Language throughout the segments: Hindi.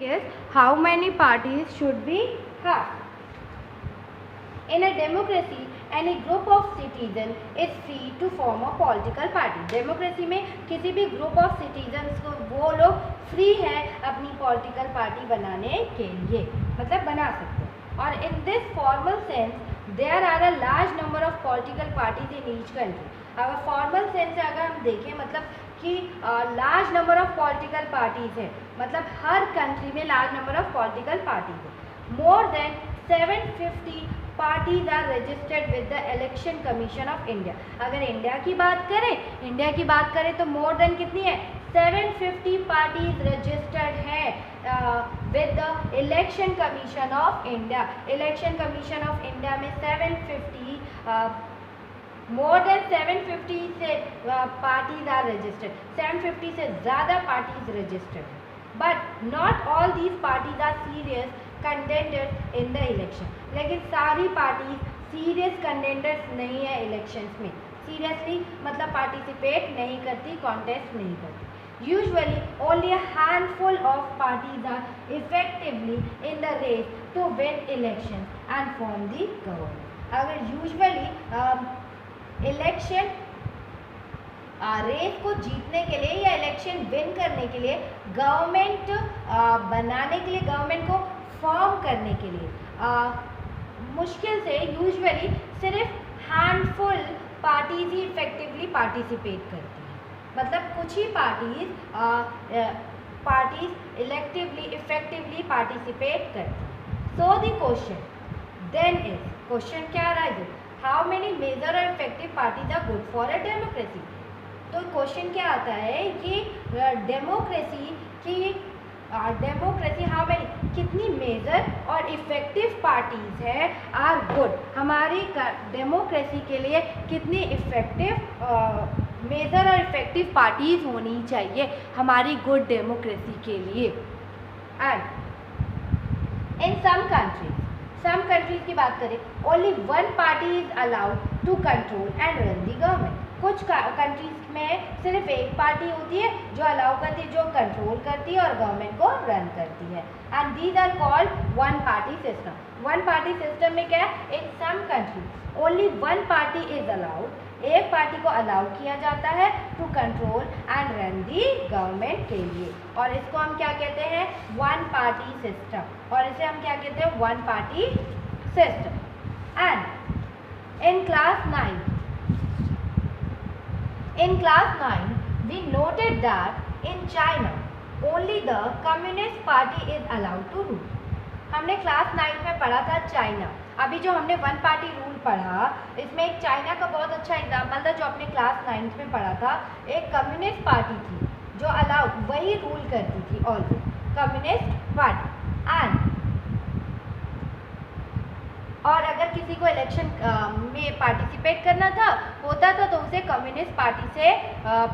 is how many parties should we have. In a democracy, any group of citizens is free to form a political party. Democracy में किसी भी ग्रुप ऑफ सिटीजन्स को वो लोग फ्री है अपनी पॉलिटिकल पार्टी बनाने के लिए, मतलब बना सकते हैं. और in this formal sense there are a large number of political parties in each country. अगर फॉर्मल सेंस से अगर हम देखें मतलब कि large number of political parties है, मतलब हर कंट्री में large number of political parties है. More than 750 parties are registered with the election commission of India. अगर इंडिया की बात करें तो मोर देन कितनी है, 750 पार्टीज रजिस्टर्ड है with the election commission of India. Election commission of India में 750 मोर देन 750 से पार्टीज आर रजिस्टर्ड. 750 से ज़्यादा पार्टीज रजिस्टर्ड है. But not all these parties are serious contenders in the election. लेकिन सारी पार्टीज सीरियस कंटेंडर्स नहीं है इलेक्शंस में. सीरियसली मतलब पार्टिसिपेट नहीं करती, कॉन्टेस्ट नहीं करती. Usually only a handful of parties are effectively in the race to win elections and form the government. अगर यूजुअली इलेक्शन रेस को जीतने के लिए या इलेक्शन विन करने के लिए गवर्नमेंट बनाने के लिए, गवर्नमेंट को फॉर्म करने के लिए मुश्किल से यूजुअली सिर्फ हैंडफुल पार्टीज ही इफेक्टिवली पार्टिसिपेट करती हैं. मतलब कुछ ही पार्टीज इफेक्टिवली पार्टिसिपेट करती हैं. So the question then is, question क्या रहा है, हाउ मेनी मेजर और effective parties are good for a democracy. तो क्वेश्चन क्या आता है कि डेमोक्रेसी हाउ मेनी, कितनी मेजर और इफेक्टिव पार्टीज है आर गुड, हमारी डेमोक्रेसी के लिए कितनी इफेक्टिव मेजर और इफेक्टिव पार्टीज होनी चाहिए हमारी गुड डेमोक्रेसी के लिए. एंड इन सम कंट्रीज की बात करें, only one party is allowed to control and run the government. कुछ कंट्रीज में सिर्फ एक पार्टी होती है जो अलाउ करती है, जो कंट्रोल करती है और गवर्नमेंट को रन करती है. And these are called one party system. One party system में क्या है, in some country only one party is allowed, एक पार्टी को अलाउ किया जाता है to control and run the government के लिए. और इसको हम क्या कहते हैं, वन पार्टी सिस्टम. और इसे हम क्या कहते हैं, one party system. And in class 9 we noted that in China only the communist party is allowed to rule. हमने क्लास 9 में पढ़ा था चाइना. अभी जो हमने वन पार्टी रूल पढ़ा, इसमें एक चाइना का बहुत अच्छा एग्जाम्पल था जो अपने क्लास 9 में पढ़ा था. एक कम्युनिस्ट पार्टी थी जो अलाउड, वही रूल करती थी ऑलवेज, कम्युनिस्ट पार्टी. एंड और अगर किसी को इलेक्शन में पार्टिसिपेट करना होता था तो उसे कम्युनिस्ट पार्टी से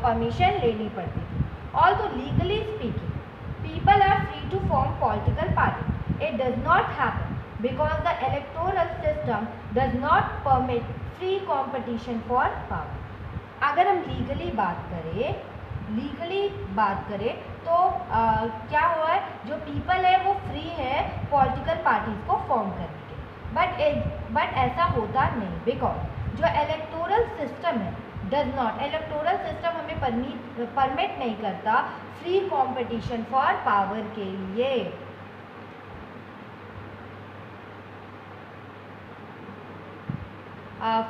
परमिशन लेनी पड़ती थी. Also legally speaking people are free to form political party. It does not happen because the electoral system does not permit free competition for power. अगर हम लीगली बात करें तो क्या हुआ है, जो पीपल है वो फ्री है पॉलिटिकल पार्टीज को फॉर्म करने के. बट ऐसा होता नहीं, बिकॉज जो इलेक्टोरल सिस्टम है इलेक्टोरल सिस्टम हमें परमिट नहीं करता फ्री कंपटीशन फॉर पावर के लिए.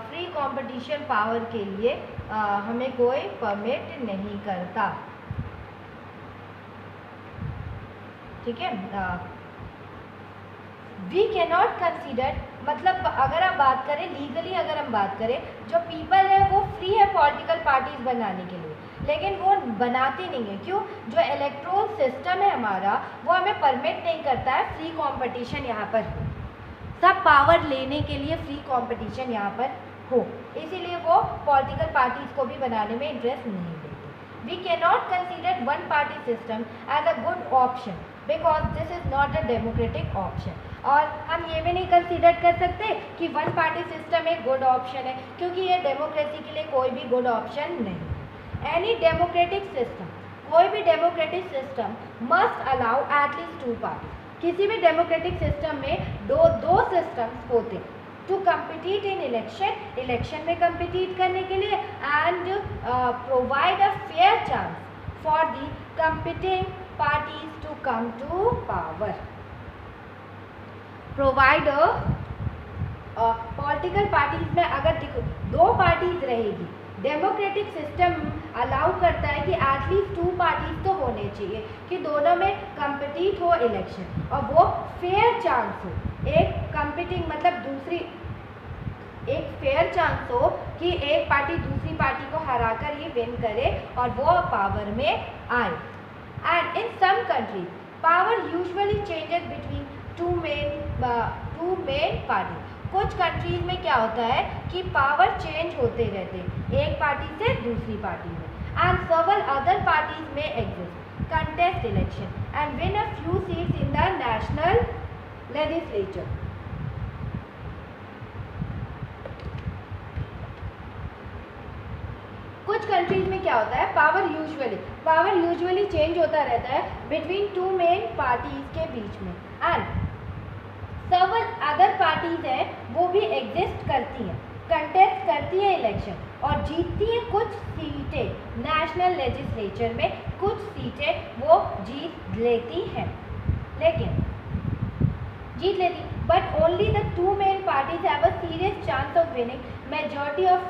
फ्री कंपटीशन पावर के लिए हमें कोई परमिट नहीं करता. ठीक है. वी कैनॉट कंसिडर, मतलब अगर हम बात करें लीगली, अगर हम बात करें, जो पीपल है वो फ्री है पॉलिटिकल पार्टीज बनाने के लिए, लेकिन वो बनाती नहीं है. क्यों? जो इलेक्ट्रोल सिस्टम है हमारा वो हमें परमिट नहीं करता है फ्री कंपटीशन यहाँ पर हो, सब पावर लेने के लिए फ्री कंपटीशन यहाँ पर हो, इसीलिए वो पॉलिटिकल पार्टीज को भी बनाने में इंटरेस्ट नहीं लेते. We cannot consider one party system as a good option because this is not a democratic option. और हम ये भी नहीं कंसीडर कर सकते कि वन पार्टी सिस्टम एक गुड ऑप्शन है, क्योंकि ये डेमोक्रेसी के लिए कोई भी गुड ऑप्शन नहीं है. एनी डेमोक्रेटिक सिस्टम कोई भी democratic system must allow at least 2 party. किसी भी डेमोक्रेटिक सिस्टम में दो सिस्टम्स होते हैं टू कम्पिटिट इन इलेक्शन में कम्पिटिट करने के लिए and provide a fair chance for the competing parties to come to power. Provide political parties में अगर देखो 2 पार्टीज रहेगी, डेमोक्रेटिक सिस्टम अलाउ करता है कि एटलीस्ट 2 पार्टीज तो होने चाहिए कि दोनों में कम्पिटिट हो इलेक्शन और वो फेयर चांस हो, एक कम्पिटिंग मतलब एक फेयर चांस हो कि एक पार्टी दूसरी पार्टी को हराकर ये विन करे और वो पावर में आए। And in some countries power usually changes between two main party. कुछ कंट्रीज में क्या होता है कि पावर चेंज होते रहते हैं एक पार्टी से दूसरी पार्टी में। And several other parties may exist, contest election and win a few seats in the national legislature. कुछ कंट्रीज में क्या होता है, पावर यूजुअली चेंज होता रहता है बिटवीन 2 मेन पार्टीज के बीच में। एंड several अदर पार्टीज हैं वो भी एग्जिस्ट करती हैं, कंटेस्ट करती हैं इलेक्शन और जीतती हैं कुछ सीटें नेशनल लेजिस्लेचर में, कुछ सीटें वो जीत लेती हैं but only the 2 main parties have a serious chance of winning majority of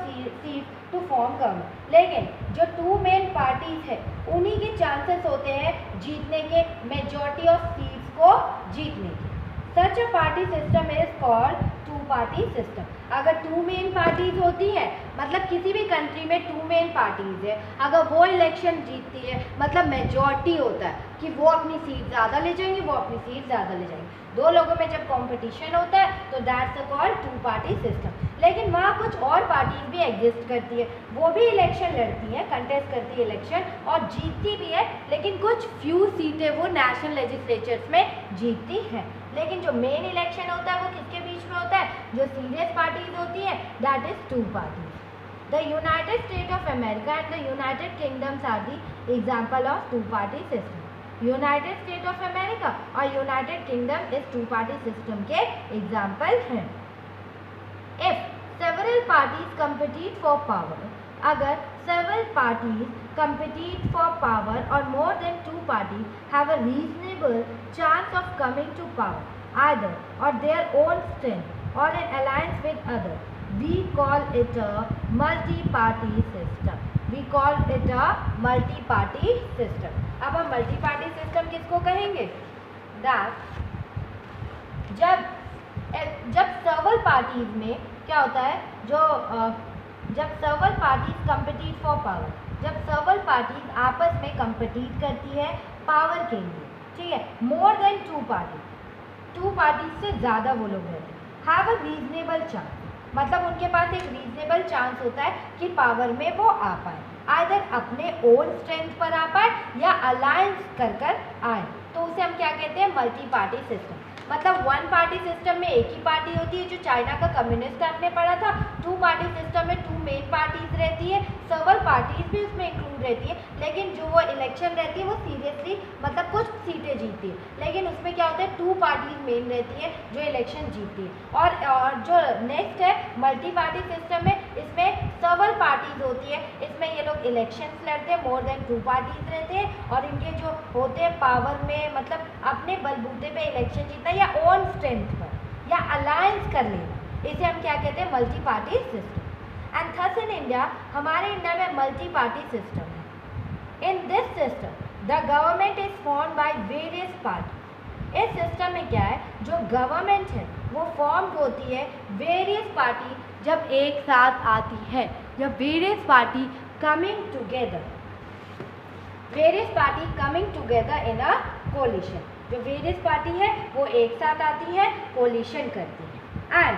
seat to form government. लेकिन जो 2 मेन पार्टीज है उन्हीं के चांसेस होते हैं जीतने के, मेजॉरिटी ऑफ सीट्स को जीतने के। Such a party system is called 2 party system. अगर 2 मेन पार्टीज होती है मतलब किसी भी कंट्री में 2 मेन पार्टीज है, अगर वो इलेक्शन जीतती है मतलब मेजॉरिटी होता है कि वो अपनी सीट ज़्यादा ले जाएंगे, वो अपनी सीट ज़्यादा ले जाएंगे। 2 लोगों में जब कंपटीशन होता है तो that's a called 2 party system. लेकिन वहाँ कुछ और पार्टीज भी एग्जिस्ट करती है, वो भी इलेक्शन लड़ती हैं, कंटेस्ट करती है इलेक्शन और जीतती भी है, लेकिन कुछ फ्यू सीटें वो नेशनल लेजिस्लेचर्स में जीतती हैं। लेकिन जो मेन इलेक्शन होता है वो किसके बीच में होता है, जो सीरियस पार्टीज होती है that is 2 parties. The United State of America and the United Kingdoms are the example of 2 party system. United State of America और यूनाइटेड किंगडम इस 2 पार्टी सिस्टम के एग्जाम्पल हैं। If several parties compete for power, अगर several parties compete for power or more than 2 parties have a reasonable chance of coming to power, either or their own strength or in alliance with others, we call it a multi-party system. We call it a multi-party system. अब हम multi-party system किसको कहेंगे? That जब several parties में क्या होता है, जब several parties compete for power, जब several parties आपस में compete करती है पावर के लिए, ठीक है, more than 2 parties से ज़्यादा वो लोग रहते हैं, have a reasonable chance, मतलब उनके पास एक रीजनेबल चांस होता है कि पावर में वो आ पाए, आइदर अपने ओन स्ट्रेंथ पर आ पाए या अलायंस कर आए, तो उसे हम क्या कहते हैं, मल्टी पार्टी सिस्टम। मतलब 1 पार्टी सिस्टम में एक ही पार्टी होती है, जो चाइना का कम्युनिस्ट आपने पढ़ा था। 2 पार्टी सिस्टम में 2 मेन पार्टीज रहती है, several पार्टीज भी उसमें इंक्लूड रहती है, लेकिन जो वो इलेक्शन रहती है वो सीरियसली मतलब कुछ सीटें जीतती है, लेकिन उसमें क्या होता है 2 पार्टीज मेन रहती है जो इलेक्शन जीतती है। और जो नेक्स्ट है मल्टी पार्टी सिस्टम में, इसमें several पार्टीज होती है, इसमें ये लोग इलेक्शंस लड़ते हैं, मोर देन 2 पार्टीज रहते हैं और इनके जो होते हैं पावर में मतलब अपने बलबूते पे इलेक्शन जीतना या ओन स्ट्रेंथ पर या अलायंस कर लेना, इसे हम क्या कहते हैं, multi party system. And thus in India, हमारे इंडिया में मल्टी पार्टी सिस्टम है। In this system the government is form by various party. इस सिस्टम में क्या है, जो गवर्नमेंट है वो फॉर्म होती है वेरियस पार्टी जब एक साथ आती है, जब various party coming together in a collision, जो वेरियस पार्टी है वो एक साथ आती है, कोलिशन करती है। And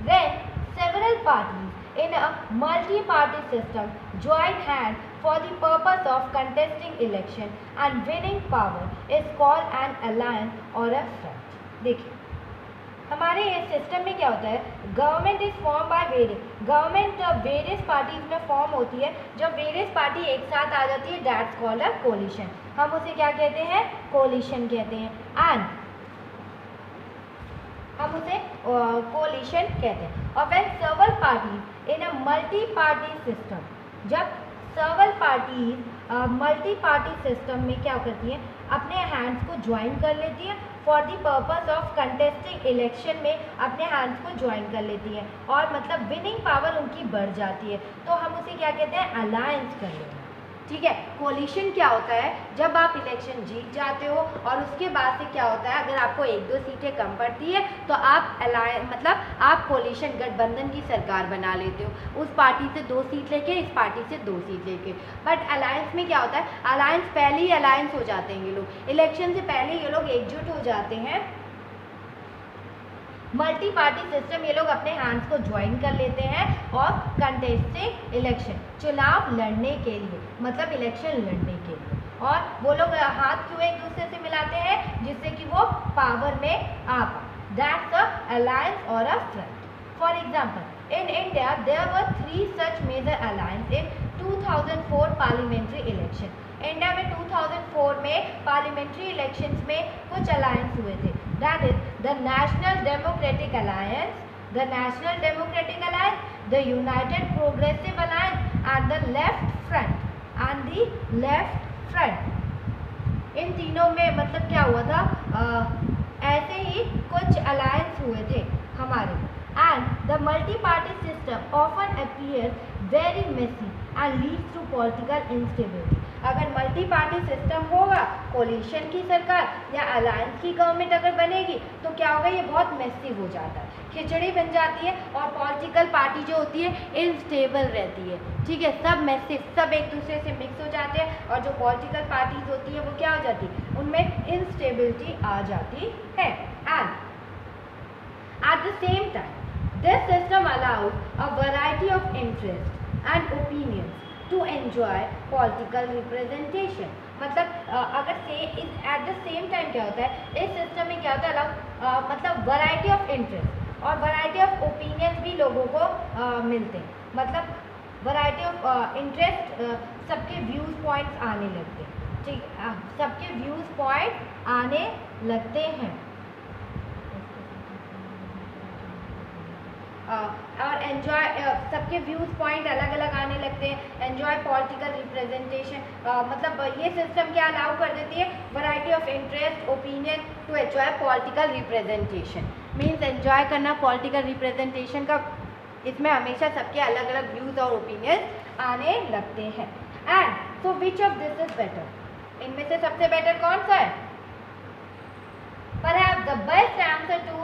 when several parties in a multi party system join hand for the purpose of contesting election and winning power is called an alliance और अ फ्रंट। देखिए हमारे इस सिस्टम में क्या होता है, government is form by government various parties में फॉर्म होती है। जब वेरियस पार्टी एक साथ आ जाती है दैट्स कॉल्ड अ कोलिशन, हम उसे क्या कहते हैं, कोलिशन कहते हैं। एंड हम उसे कोलिशन कहते हैं। और when several parties in a multi party system, जब several parties multi party system में क्या करती हैं, अपने हैंड्स को ज्वाइन कर लेती हैं for the purpose of contesting election में, अपने हैंड्स को ज्वाइन कर लेती हैं और मतलब विनिंग पावर उनकी बढ़ जाती है, तो हम उसे क्या कहते हैं, अलायंस कर लेते हैं। ठीक है, कोलिशन क्या होता है, जब आप इलेक्शन जीत जाते हो और उसके बाद से क्या होता है, अगर आपको 1-2 सीटें कम पड़ती है तो आप मतलब आप कोलिशन गठबंधन की सरकार बना लेते हो, उस पार्टी से 2 सीट लेके, इस पार्टी से 2 सीट लेके। बट अलायंस में क्या होता है, अलायंस पहले ही अलायंस हो जाते हैं ये लोग, इलेक्शन से पहले ये लोग एकजुट हो जाते हैं। मल्टी पार्टी सिस्टम, ये लोग अपने हैंड्स को ज्वाइन कर लेते हैं और कंटेस्टिंग इलेक्शन, चुनाव लड़ने के लिए, मतलब इलेक्शन लड़ने के लिए, और वो लोग हाथ क्यों एक दूसरे से मिलाते हैं, जिससे कि वो पावर में आ पाए। दैट्स अ अलायंस और a front. For example in India there were 3 such major alliance in 2004 parliamentary election. India में 2004 में पार्लियामेंट्री इलेक्शंस में कुछ अलायंस हुए थे। That is the National Democratic Alliance, the National Democratic Alliance, the United Progressive Alliance, and the Left Front, and the Left Front। इन तीनों में मतलब क्या हुआ था, ऐसे ही कुछ अलायंस हुए थे हमारे। And the multi-party system often appears very messy and leads to political instability। अगर मल्टी पार्टी सिस्टम होगा, कोलिशन की सरकार या अलायंस की गवर्नमेंट अगर बनेगी तो क्या होगा, ये बहुत मेसी हो जाता है, खिचड़ी बन जाती है और पॉलिटिकल पार्टी जो होती है इनस्टेबल रहती है। ठीक है, सब मैसेज सब एक दूसरे से मिक्स हो जाते हैं और जो पॉलिटिकल पार्टीज होती है वो क्या हो जाती है, उनमें इंस्टेबिलिटी आ जाती है। And at the same time this system allows a variety of interest and opinions to enjoy political representation. मतलब अगर से एट द सेम टाइम क्या होता है, इस सिस्टम में क्या होता है, मतलब वैरायटी ऑफ इंटरेस्ट और वैरायटी ऑफ ओपिनियंस भी लोगों को मिलते हैं। मतलब वैरायटी ऑफ इंटरेस्ट, सबके व्यूज़ पॉइंट्स आने लगते हैं। ठीक, सबके व्यूज़ पॉइंट आने लगते हैं और एन्जॉय, सबके व्यूज़ पॉइंट अलग अलग आने लगते हैं। एन्जॉय पॉलिटिकल रिप्रेजेंटेशन, मतलब ये सिस्टम क्या अलाउ कर देती है, variety of interest opinion to enjoy political representation. Means enjoy करना पॉलिटिकल रिप्रेजेंटेशन का, इसमें हमेशा सबके अलग अलग व्यूज़ और ओपिनियंस आने लगते हैं। And so which of this is better, इनमें से सबसे बेटर कौन सा है? Perhaps the best answer to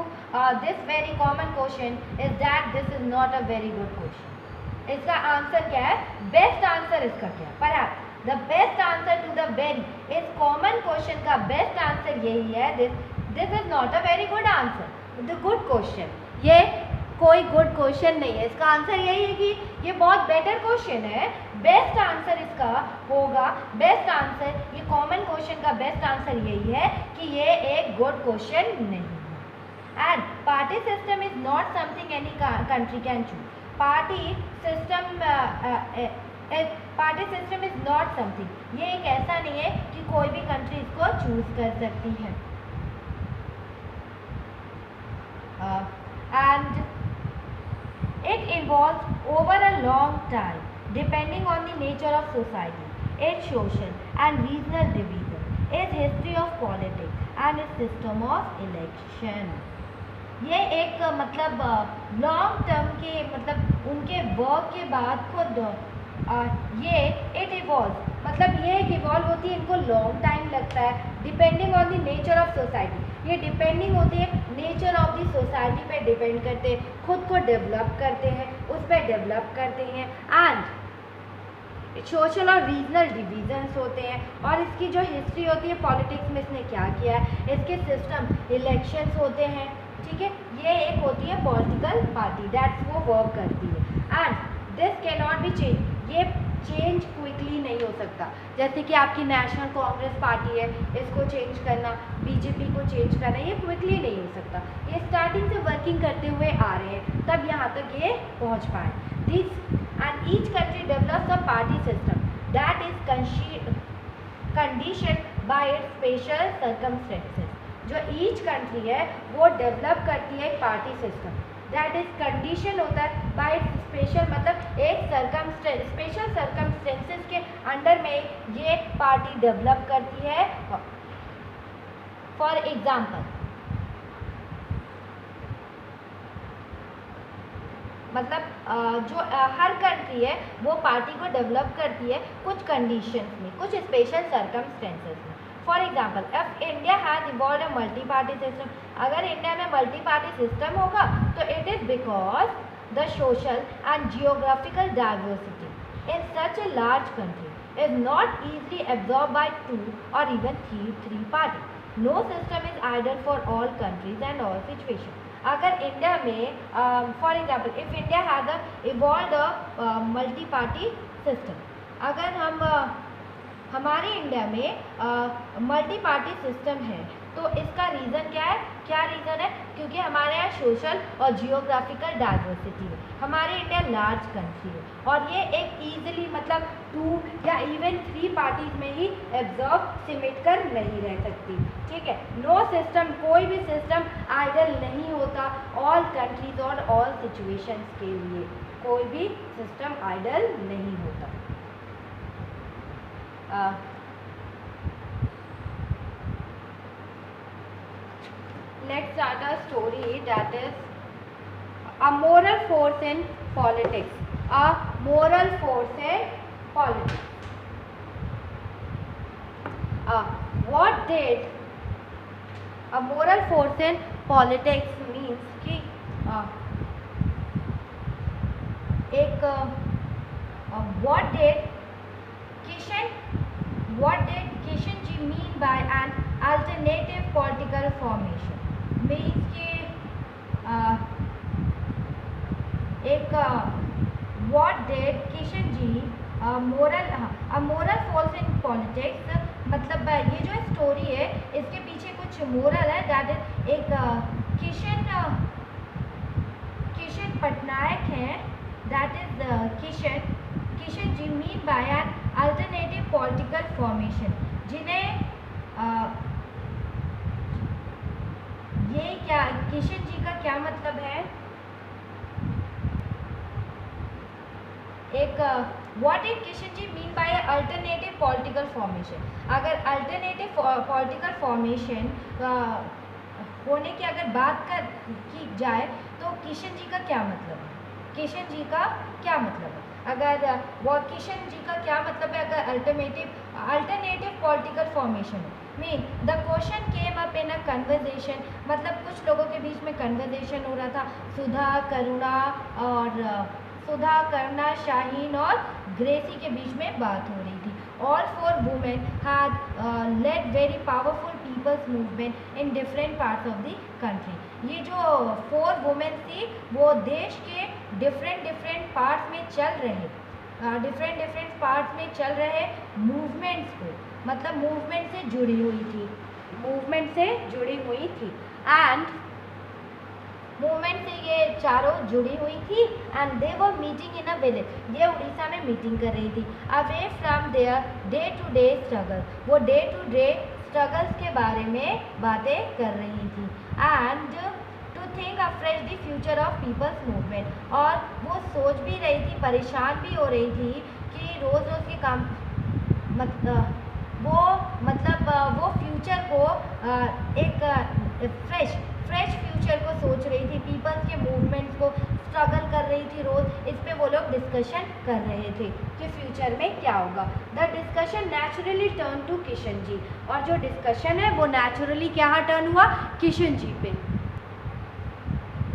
this very common question is that this is not a very good question। इसका आंसर क्या है, बेस्ट आंसर इसका क्या है? Perhaps the best answer to the very इस common question का बेस्ट आंसर यही है, this is not a very good answer, the good question। ये कोई गुड क्वेश्चन नहीं है, इसका आंसर यही है कि ये बहुत बेटर क्वेश्चन है। बेस्ट आंसर इसका होगा, बेस्ट आंसर, ये कॉमन क्वेश्चन का बेस्ट आंसर यही है कि ये एक गुड क्वेश्चन नहीं है। And party system is not something any country can choose. Party system is not something, ये एक ऐसा नहीं है कि कोई भी कंट्री इसको चूज कर सकती है। And it evolves over a long time depending on the nature of society, its social and regional division, its history of politics and its system of election। ये एक मतलब लॉन्ग टर्म के मतलब उनके वर्क के बाद खुद ये इट इवॉल्व, मतलब ये इवॉल्व होती है, इनको लॉन्ग टाइम लगता है। Depending on the nature of society, ये डिपेंडिंग होती है नेचर ऑफ द सोसाइटी पे डिपेंड करते हैं, खुद को डेवलप करते हैं, उस पर डेवलप करते हैं। एंड सोशल और रीजनल डिविजन्स होते हैं, और इसकी जो हिस्ट्री होती है पॉलिटिक्स में इसने क्या किया है, इसके सिस्टम इलेक्शंस होते हैं। ठीक है, ये एक होती है पॉलिटिकल पार्टी दैट्स वो वर्क करती है। And this can not be change, ये चेंज क्विकली नहीं हो सकता। जैसे कि आपकी नेशनल कांग्रेस पार्टी है, इसको चेंज करना, बीजेपी को चेंज करना, ये क्विकली नहीं हो सकता। ये स्टार्टिंग से वर्किंग करते हुए आ रहे हैं, तब यहाँ तक ये पहुँच पाए। This and each country develops a party system that is condition bye it's special circumstances. जो ईच कंट्री है वो डेवलप करती है एक party system, that is condition होता है बाय स्पेशल, मतलब एक स्पेशल सर्कमस्टेंसेस के अंडर में ये पार्टी डेवलप करती है। फॉर एग्जाम्पल, मतलब जो हर कंट्री है वो पार्टी को डेवलप करती है कुछ कंडीशंस में, कुछ स्पेशल सर्कमस्टेंसेस में। For example, if India has evolve a multi party system, अगर इंडिया में मल्टी पार्टी सिस्टम होगा तो it is because the social and geographical diversity in such a large country is not easily absorb by 2 और even 3 party. No system is ideal for all countries and all situation. अगर इंडिया में for example if India has evolve a multi party system, अगर हम हमारे इंडिया में मल्टी पार्टी सिस्टम है तो इसका रीज़न क्या है? क्या रीज़न है? क्योंकि हमारे यहाँ सोशल और जियोग्राफिकल डाइवर्सिटी है। हमारे इंडिया लार्ज कंट्री है और ये एक ईजिली मतलब 2 या इवन 3 पार्टीज में ही एब्जॉर्ब सिमट कर नहीं रह सकती। ठीक है, नो सिस्टम, कोई भी सिस्टम आइडल नहीं होता ऑल कंट्रीज और ऑल सिचुएशंस के लिए, कोई भी सिस्टम आइडल नहीं होता। Let's start a story that is a moral force in politics. A moral force in politics. What did a moral force in politics means कि एक what did Kishan ji mean by an alternative political formation? Means कि what did Kishan ji a moral force in politics, मतलब ये जो स्टोरी है इसके पीछे कुछ मोरल है, दैट इज एक किशन पटनायक हैं, that is Kishan ji mean by an alternative political formation, जिन्हें ये क्या किशन जी का क्या मतलब है? एक what is Kishan ji mean by alternative political formation. अगर अल्टरनेटिव पॉलिटिकल फॉर्मेशन होने की अगर बात की जाए तो किशन जी का क्या मतलब है? किशन जी का क्या मतलब है? अगर वो किशन जी का क्या मतलब है अगर alternative political formation mean the question came up in a conversation, मतलब कुछ लोगों के बीच में कन्वर्जेशन हो रहा था, सुधा करुणा शाहीन और ग्रेसी के बीच में बात हो रही थी। All 4 women had led very powerful people's movement in different parts of the country. ये जो 4 वुमेन थी वो देश के डिफरेंट पार्ट्स में चल रहे मूवमेंट्स को, मतलब मूवमेंट से जुड़ी हुई थी एंड मूवमेंट से ये चारों जुड़ी हुई थी and they were meeting in a village, ये उड़ीसा में मीटिंग कर रही थी। Away from their day to day struggle, वो डे टू डे स्ट्रगल्स के बारे में बातें कर रही थी and to think afresh the future of people's movement, और वो सोच भी रही थी, परेशान भी हो रही थी कि रोज़ के काम वो फ्यूचर को एक फ्रेश फ्यूचर को सोच रही थी, पीपल्स के मूवमेंट्स को स्ट्रगल कर रही थी रोज़, इस पे वो लोग डिस्कशन कर रहे थे कि फ्यूचर में क्या होगा। The discussion naturally turn to Kishan ji, और जो डिस्कशन है वो नेचुरली क्या टर्न हुआ? किशन जी पे।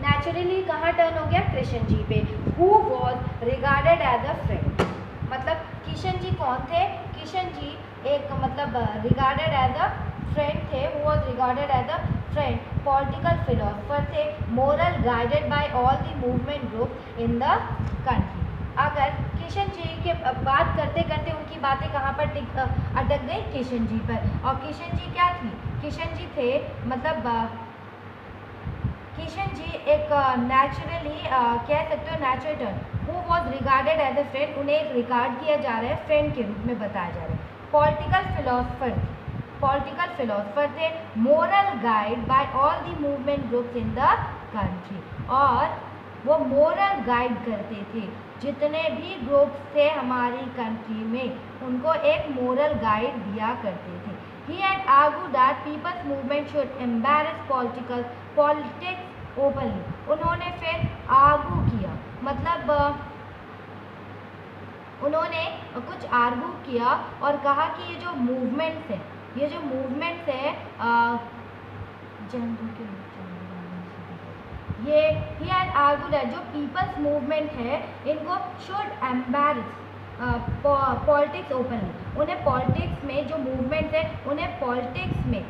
नेचुरली कहाँ टर्न हो गया? किशन जी पे। Who was regarded as a friend, मतलब किशन जी कौन थे? किशन जी एक मतलब रिगार्डेड एज अ फ्रेंड थे, who was regarded as a friend, political philosopher थे, moral guided by all the movement group in the country. अगर किशन जी के बात करते करते उनकी बातें कहाँ पर अटक गई, किशन जी पर। और किशन जी क्या थी, किशन जी थे मतलब किशन जी एक नेचुरली कह सकते हो natural turn who was regarded as a friend, उन्हें एक रिगार्ड किया जा रहा है, फ्रेंड के रूप में बताया जा रहा है। पॉलिटिकल फिलोसफर थे, moral guide by all the movement groups in the country, और वो मोरल गाइड करते थे जितने भी ग्रुप्स थे हमारी कंट्री में, उनको एक मोरल गाइड दिया करते थे। He had argued that people's movement should embrace politics openly. उन्होंने फिर आर्गू किया, मतलब उन्होंने कुछ आर्गू किया और कहा कि ये जो मूवमेंट्स है, ये जो मूवमेंट्स है ये ही had argued that जो पीपल्स मूवमेंट है इनको शुड एम्बैरेस पॉलिटिक्स ओपनली, उन्हें पॉलिटिक्स में जो मूवमेंट है उन्हें पॉलिटिक्स में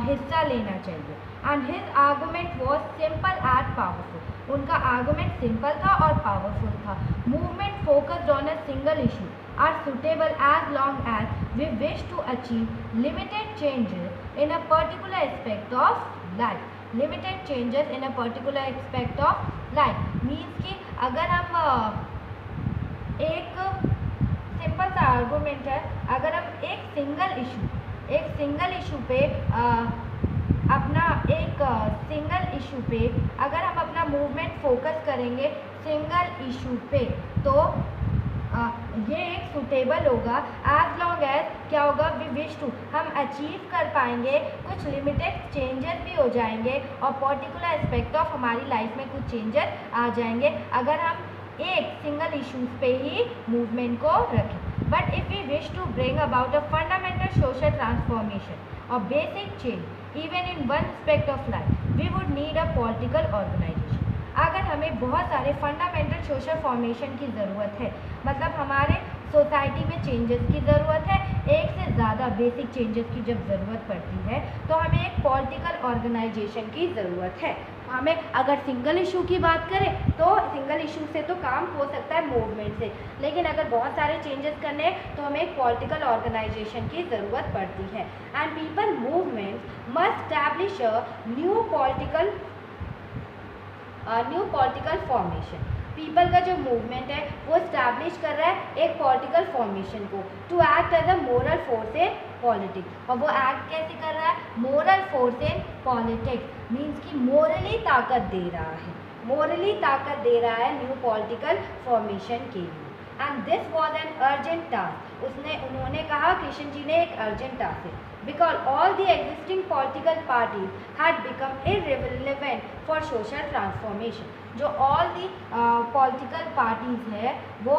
हिस्सा लेना चाहिए। And his argument was simple and powerful, उनका आर्गूमेंट सिंपल था और पावरफुल था। Movement focused on a single issue are suitable as long as we wish to achieve limited changes in a particular aspect of life. Limited changes in a particular aspect of life means कि अगर हम एक सिंपल सा आर्गूमेंट है, अगर हम एक सिंगल इशू पे अगर हम अपना मूवमेंट फोकस करेंगे सिंगल इशू पे तो ये एक सुटेबल होगा एज लॉन्ग एज क्या होगा, वी विश टू, हम अचीव कर पाएंगे, कुछ लिमिटेड चेंजेस भी हो जाएंगे और पर्टिकुलर एस्पेक्ट ऑफ हमारी लाइफ में कुछ चेंजेस आ जाएंगे अगर हम एक सिंगल इशूज़ पे ही मूवमेंट को रखें। But if we wish to bring about a fundamental social transformation और basic change even in one aspect of life we would need a political organization. अगर हमें बहुत सारे फंडामेंटल सोशल फॉर्मेशन की ज़रूरत है, मतलब हमारे सोसाइटी में चेंजेस की ज़रूरत है, एक से ज़्यादा बेसिक चेंजेस की जब ज़रूरत पड़ती है तो हमें एक पॉलिटिकल ऑर्गेनाइजेशन की ज़रूरत है। हमें अगर सिंगल इशू की बात करें तो सिंगल इशू से तो काम हो सकता है मूवमेंट से, लेकिन अगर बहुत सारे चेंजेस करने हैं तो हमें एक पॉलिटिकल ऑर्गेनाइजेशन की ज़रूरत पड़ती है। And people movement must establish a new political formation. People का जो मूवमेंट है वो स्टैब्लिश कर रहा है एक पॉलिटिकल फॉर्मेशन को to act as a moral force in politics. और वो एक्ट कैसे कर रहा है, moral force in politics means कि मोरली ताकत दे रहा है न्यू पॉलिटिकल फॉर्मेशन के लिए। And this was an urgent task, उन्होंने कहा, कृष्ण जी ने एक अर्जेंट टास्क है, because all the existing political parties had become irrelevant for social transformation। जो all the political parties है वो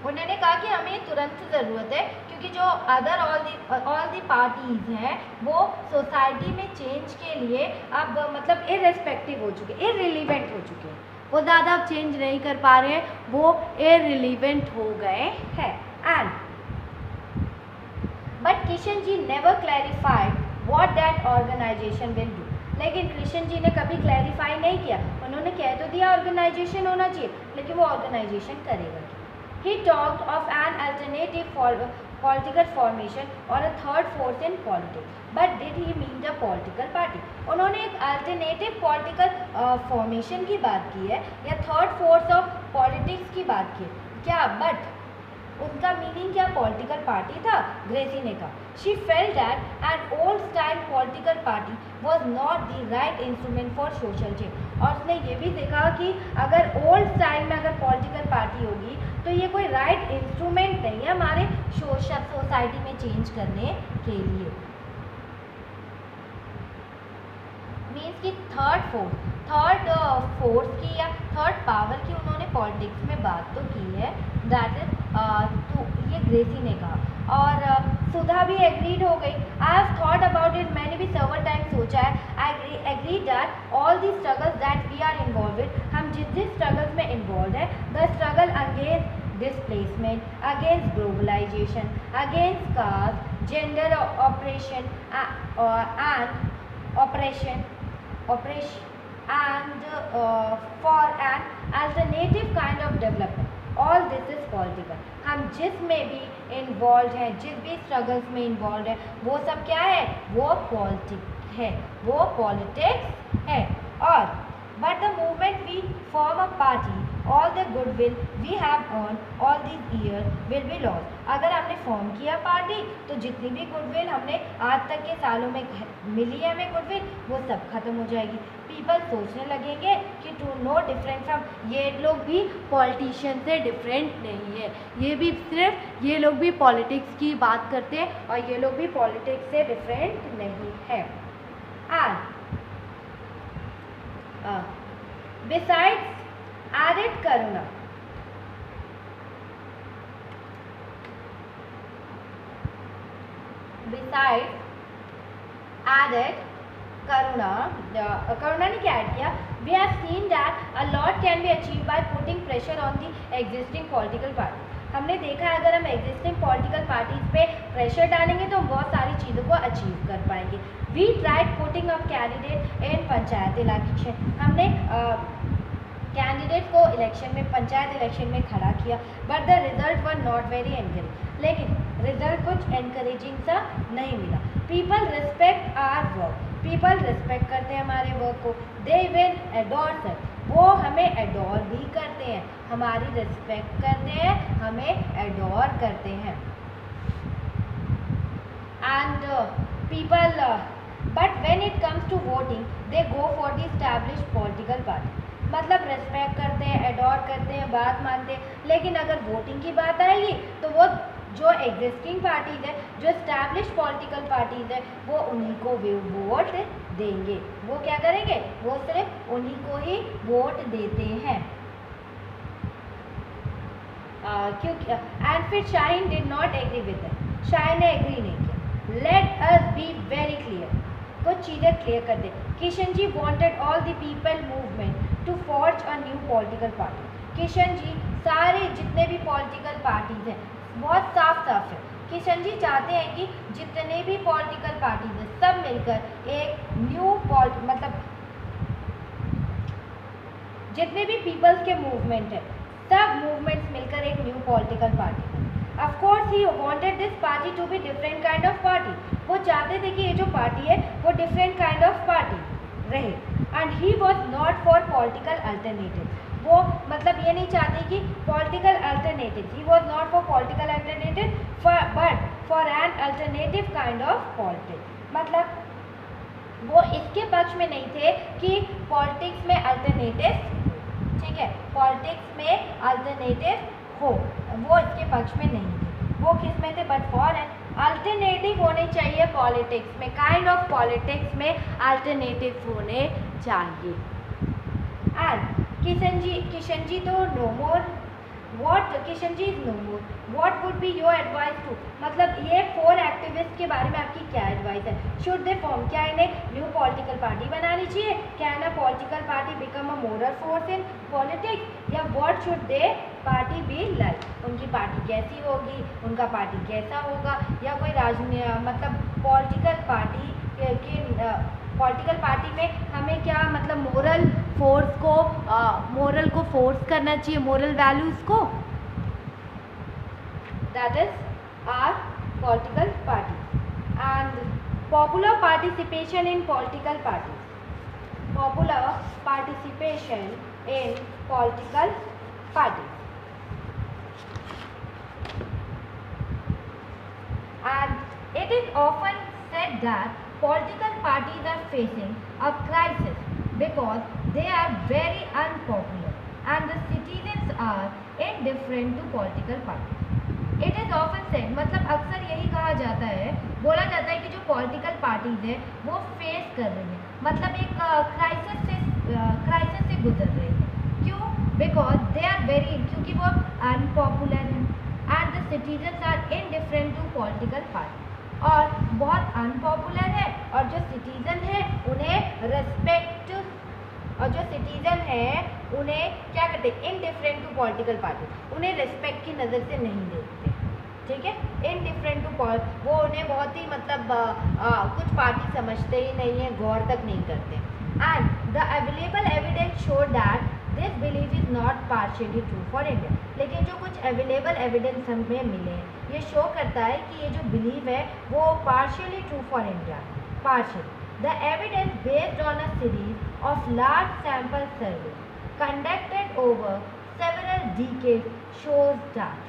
उन्होंने कहा कि हमें तुरंत ज़रूरत है क्योंकि जो अदर ऑल दी पार्टीज़ हैं वो सोसाइटी में चेंज के लिए अब मतलब इररेस्पेक्टिव हो चुके, इररिलेवेंट हो चुके हैं, वो ज़्यादा अब चेंज नहीं कर पा रहे हैं, वो इररिलेवेंट हो गए हैं। And but Kishan ji never clarified what that organization will do. लेकिन कृष्ण जी ने कभी क्लैरिफाई नहीं किया, उन्होंने कह तो दिया ऑर्गेनाइजेशन होना चाहिए लेकिन वो ऑर्गेनाइजेशन करेगा क्या। He talked of an alternative political formation और a third force in politics, but did he mean the political party. उन्होंने एक अल्टरनेटिव पॉलिटिकल फॉर्मेशन की बात की है या थर्ड फोर्स ऑफ पॉलिटिक्स की बात की है क्या, बट उनका मीनिंग क्या पॉलिटिकल पार्टी था। ग्रेसी ने कहा she felt that an old style political party was not the right instrument for social change. और उसने ये भी देखा कि अगर ओल्ड स्टाइल में अगर पॉलिटिकल पार्टी होगी तो ये कोई राइट इंस्ट्रूमेंट नहीं है हमारे सोसाइटी में चेंज करने के लिए। मीन्स कि थर्ड फोर्स की या थर्ड पावर की उन्होंने पॉलिटिक्स में बात तो की है, दैट इज ये ग्रेसी ने कहा। और सुधा भी एग्रीड हो गई। I have thought about it, मैंने भी सर्वर टाइम सोचा है। I agree that all the struggles that we are involve in, हम जिस स्ट्रगल्स में इन्वॉल्व है, the struggle against displacement, against globalization, against caste, gender oppression and oppression and for an alternative kind of development. All this is political. हम जिस में भी इन्वॉल्व हैं, जिस भी स्ट्रगल्स में इन्वॉल्व है, वो सब क्या है? वो पॉलिटिक्स है, वो पॉलिटिक्स है. और but the moment we form a party, all the goodwill we have earned all these years will be lost. अगर हमने फॉर्म किया पार्टी तो जितनी भी गुडविल हमने आज तक के सालों में मिली है हमें गुडविल, वो सब खत्म हो जाएगी. पीपल सोचने लगेंगे कि टू नो डिफरेंट फ्रॉम, ये लोग भी पॉलिटिशियन से डिफरेंट नहीं है, ये भी सिर्फ ये लोग भी पॉलिटिक्स की बात करते हैं और ये लोग भी पॉलिटिक्स से डिफरेंट नहीं है. एंड besides added karuna, करुणा ने क्या ऐड किया? We have seen that a lot can be achieved by putting pressure on the existing political party. हमने देखा है अगर हम एग्जिस्टिंग पॉलिटिकल पार्टीज पे प्रेशर डालेंगे तो हम बहुत सारी चीज़ों को अचीव कर पाएंगे. We tried putting up candidate in panchayat election. हमने कैंडिडेट को इलेक्शन में, पंचायत इलेक्शन में खड़ा किया, but the result were not very encouraging. लेकिन रिजल्ट कुछ एनकरेजिंग सा नहीं मिला. People respect our work, people respect करते हैं हमारे वर्क को. दे विल एडोर सर, वो हमें एडोर भी करते हैं, हमारी रिस्पेक्ट करते हैं, हमें एडोर करते हैं. And people but when it comes to voting they go for the established political party. मतलब रिस्पेक्ट करते हैं, एडोर करते हैं, बात मानते हैं, लेकिन अगर वोटिंग की बात आएगी तो वो जो एग्जिस्टिंग पार्टीज है, जो एस्टैब्लिश पॉलिटिकल पार्टीज है, वो उन्हीं को वोट देंगे. वो क्या करेंगे? वो सिर्फ उन्हीं को ही वोट देते हैं. क्योंकि एंड फिर Shaheen did not agree with that, Shaheen ने एग्री नहीं किया. Let us be very clear, कुछ चीज़ें क्लियर कर दे. Kishan ji wanted all the people movement to forge a new political party. Kishan ji सारे जितने भी पॉलिटिकल पार्टीज हैं, बहुत साफ है. किशन जी चाहते हैं कि जितने भी पॉलिटिकल पार्टीज हैं सब मिलकर एक न्यू मतलब जितने भी पीपल्स के मूवमेंट है, सब मूवमेंट्स मिलकर एक new political party. Of course he wanted this party to be different kind of party. वो चाहते थे कि ये जो पार्टी है वो डिफरेंट काइंड ऑफ पार्टी रहे. And he was not for political alternative. वो मतलब ये नहीं चाहती कि political alternative, he was not for political alternative but for an alternative kind of politics. मतलब वो इसके पक्ष में नहीं थे कि पॉलिटिक्स में अल्टरनेटिव, ठीक है, पॉलिटिक्स में अल्टरनेटिव हो, वो इसके पक्ष में नहीं थे. वो किस में थे? बट फॉर एन अल्टरनेटिव होने चाहिए पॉलिटिक्स में, काइंड ऑफ पॉलिटिक्स में अल्टरनेटिव होने चाहिए. एंड किशन जी तो no more. What Kishan ji is no more. What would be your advice to, मतलब ये 4 एक्टिविस्ट के बारे में आपकी क्या एडवाइस है? शुड दे फॉर्म, क्या इन्हें न्यू पॉलिटिकल पार्टी बनानी चाहिए? Can a political party become a moral force in politics? या what should the party be like? उनकी पार्टी कैसी होगी, उनका पार्टी कैसा होगा, या कोई मतलब पॉलिटिकल पार्टी में हमें क्या मतलब मोरल को फोर्स करना चाहिए, मोरल वैल्यूज को. That is our political party. And popular participation in political party, popular participation in political party. And it is often said that political parties are facing a crisis because they are very unpopular and the citizens are indifferent to political parties. It is often said, मतलब अक्सर यही कहा जाता है, बोला जाता है कि जो पॉलिटिकल पार्टीज है वो फेस कर रही है, मतलब एक क्राइसिस से गुजर रही है. क्यों? बिकॉज दे आर वेरी, क्योंकि वो अनपॉपुलर हैं and the citizens are indifferent to political party. और बहुत अनपॉपुलर है और जो सिटीजन है उन्हें रेस्पेक्ट, और जो सिटीजन है उन्हें क्या करते हैं? इनडिफरेंट टू पॉलिटिकल पार्टी, उन्हें रेस्पेक्ट की नज़र से नहीं देखते. ठीक है, इनडिफरेंट टू वो उन्हें बहुत ही मतलब कुछ पार्टी समझते ही नहीं है, गौर तक नहीं करते. and the available evidence showed that this belief is not partially true for India. लेकिन जो कुछ available evidence हमें मिले हैं ये शो करता है कि ये जो belief है वो partially true for India. Partial. The evidence based on a series of large sample surveys conducted over several decades shows that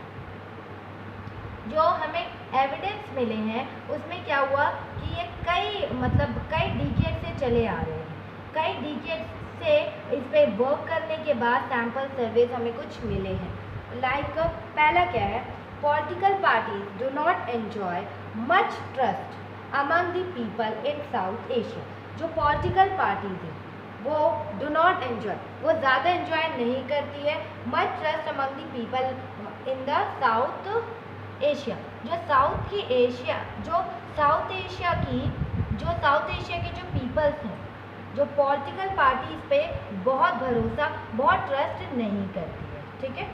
जो हमें एविडेंस मिले हैं उसमें क्या हुआ कि ये कई डिकेड से चले आ रहे हैं, कई डिकेड से इस पे वर्क करने के बाद सैम्पल सर्वेज हमें कुछ मिले हैं। लाइक पहला क्या है, political parties do not enjoy much trust among the people in South Asia. जो पॉलिटिकल पार्टीज हैं वो डू नॉट एंजॉय, वो ज़्यादा एंजॉय नहीं करती है much trust among the people in the south Asia. जो साउथ एशिया के जो पीपल्स हैं जो पॉलिटिकल पार्टीज पे बहुत भरोसा, बहुत ट्रस्ट नहीं करती है, ठीक है,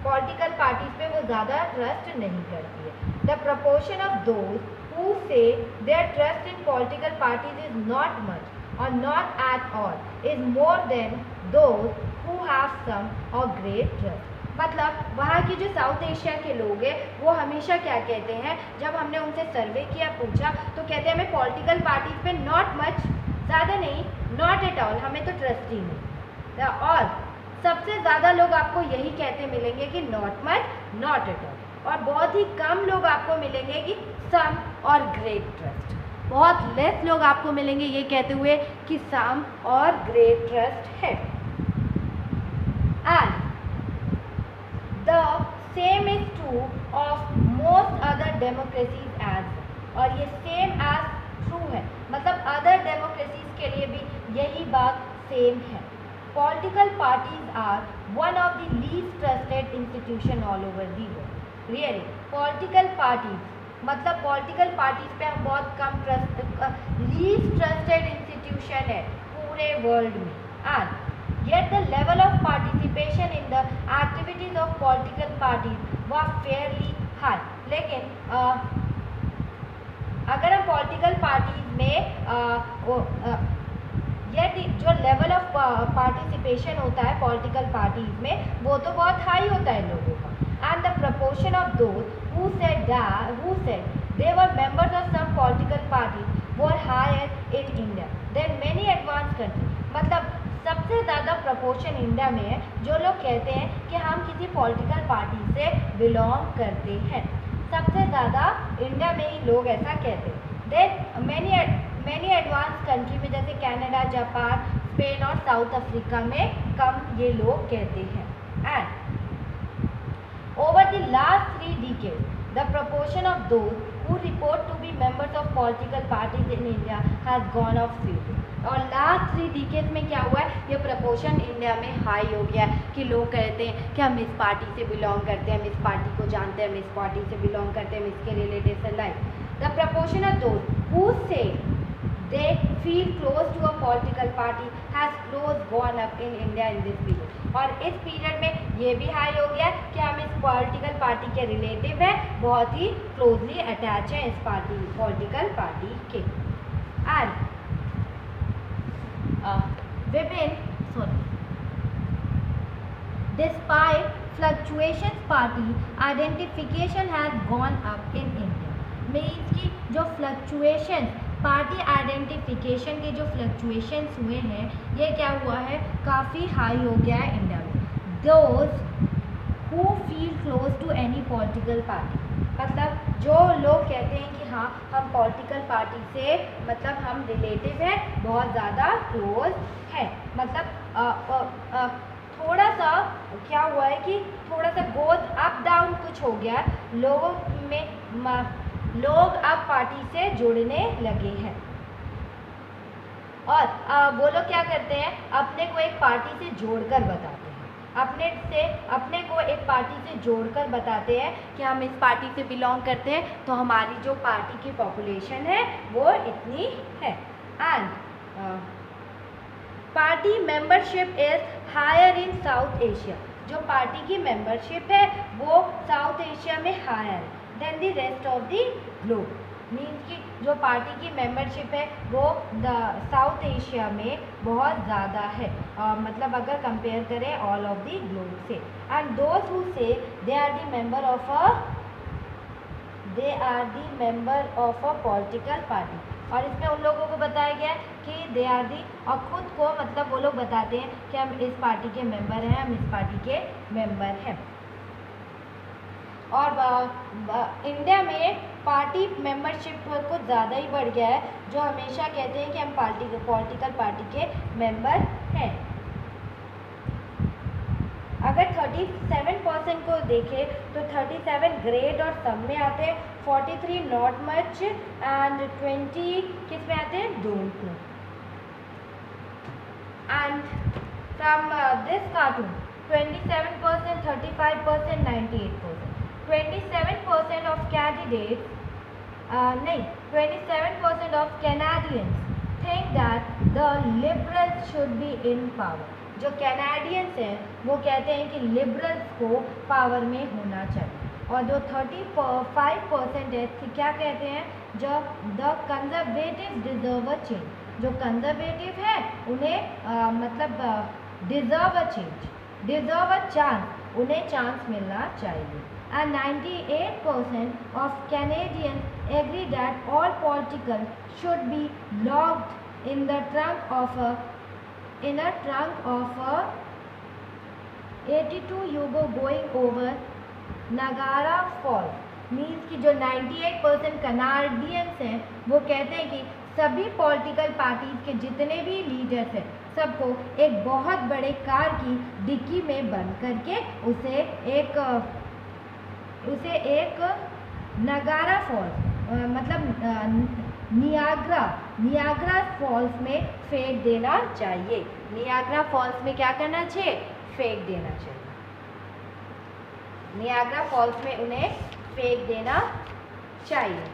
पॉलिटिकल पार्टीज पे वो ज़्यादा ट्रस्ट नहीं करती है। The proportion of those who say their trust in political parties is not much और not at all is more than those who have some और ग्रेट ट्रस्ट। मतलब वहाँ की जो साउथ एशिया के लोग हैं वो हमेशा क्या कहते हैं, जब हमने उनसे सर्वे किया, पूछा, तो कहते हैं हमें पॉलिटिकल पार्टीज पे नॉट मच, ज़्यादा नहीं, नॉट एट ऑल, हमें तो ट्रस्ट ही नहीं। और सबसे ज़्यादा लोग आपको यही कहते मिलेंगे कि not much, not at all, और बहुत ही कम लोग आपको मिलेंगे कि सम और ग्रेट ट्रस्ट। बहुत लेस लोग आपको मिलेंगे ये कहते हुए कि सम और ग्रेट ट्रस्ट है। And The same is true of most other democracies as well. और ये same as true है, मतलब other democracies के लिए भी यही बात same है। Political parties are one of the least trusted institution all over the world. Really, political parties मतलब political parties पे हम बहुत कम least trusted institution है पूरे world में। And yet the level of participation in the activities of political parties was fairly high. लेकिन अगर हम political parties में yet जो level of participation होता है political parties में वो तो बहुत high होता है लोगों का। And the proportion of those who said they were members of some political parties were higher in India than many advanced countries. मतलब सबसे ज़्यादा प्रपोर्शन इंडिया में है जो लोग कहते हैं कि हम किसी पॉलिटिकल पार्टी से बिलोंग करते हैं, सबसे ज़्यादा इंडिया में ही लोग ऐसा कहते हैं। देन मैनी एडवांस कंट्री में जैसे कनाडा, जापान, स्पेन और साउथ अफ्रीका में कम ये लोग कहते हैं। And over the last 3 decades the proportion of those who report to be members of political parties in India has gone up seriously. और लास्ट 3 decades में क्या हुआ है, ये प्रपोर्शन इंडिया में हाई हो गया है कि लोग कहते हैं कि हम इस पार्टी से बिलोंग करते हैं, हम इस पार्टी को जानते हैं, हम इस पार्टी से बिलोंग करते हैं, हम इसके रिलेटेड से like the proportion of those who say they feel close to a political party has close gone up in India in this period. और इस पीरियड में ये भी हाई हो गया कि हम इस पॉलिटिकल पार्टी के रिलेटिव हैं, बहुत ही क्लोजली अटैच हैं इस पॉलिटिकल पार्टी के। And despite fluctuations party identification has gone up in India। Means कि जो फ्लक्चुएशंस पार्टी आइडेंटिफिकेशन के जो फ्लक्चुएशंस हुए हैं ये क्या हुआ है, काफ़ी हाई हो गया है इंडिया में। Those who feel close to any political party, मतलब जो लोग कहते हैं कि हाँ हम पॉलिटिकल पार्टी से मतलब हम रिलेटिव हैं, बहुत ज़्यादा क्लोज है, मतलब थोड़ा सा क्या हुआ है कि थोड़ा सा गोज अप डाउन कुछ हो गया लोगों में, लोग अब पार्टी से जुड़ने लगे हैं। और वो लोग क्या करते हैं, अपने को एक पार्टी से जोड़कर बताते हैं, अपने को एक पार्टी से जोड़कर बताते हैं कि हम इस पार्टी से बिलोंग करते हैं तो हमारी जो पार्टी की पॉपुलेशन है वो इतनी है। And party membership is higher in South Asia, जो पार्टी की मेंबरशिप है वो साउथ एशिया में higher than the rest of the globe. Means कि जो पार्टी की मेंबरशिप है वो साउथ एशिया में बहुत ज़्यादा है, मतलब अगर कंपेयर करें ऑल ऑफ द ग्लोब से। And those who say they are the member of a political party, और इसमें उन लोगों को बताया गया है कि दे आर दी, और खुद को मतलब वो लोग बताते हैं कि हम इस पार्टी के मेंबर हैं, हम इस पार्टी के मेंबर हैं। और इंडिया में पार्टी मेंबरशिप कुछ ज़्यादा ही बढ़ गया है, जो हमेशा कहते हैं कि हम पॉलिटिकल पार्टी के मेंबर हैं। अगर 37% को देखें तो 37 ग्रेड और सब में आते हैं, 43 नॉट मच एंड 20 किस में आते हैं, don't know. And from this cartoon 27%, 35%, 98%, 27% of candidates नहीं 27% of Canadians think that the liberals should be in power. जो कैनेडियंस हैं वो कहते हैं कि लिबरल्स को पावर में होना चाहिए, और जो 35% है क्या कहते हैं, जो the conservative deserve a change, जो कंजर्वेटिव है उन्हें मतलब deserve a change, deserve a chance, उन्हें चांस मिलना चाहिए। And 98% of Canadians agree that all politics should be locked in the trunk of a 82 Yugo going over Niagara Falls। Means कि जो 98% कनाडियंस हैं वो कहते हैं कि सभी पॉलिटिकल पार्टीज के जितने भी लीडर्स हैं सबको एक बहुत बड़े कार की डिक्की में बंद करके उसे एक नगारा फॉल्स मतलब नियाग्रा फॉल्स में फेंक देना चाहिए। नियाग्रा फॉल्स में क्या करना चाहिए, फेंक देना चाहिए। नियाग्रा फॉल्स में उन्हें फेंक देना चाहिए।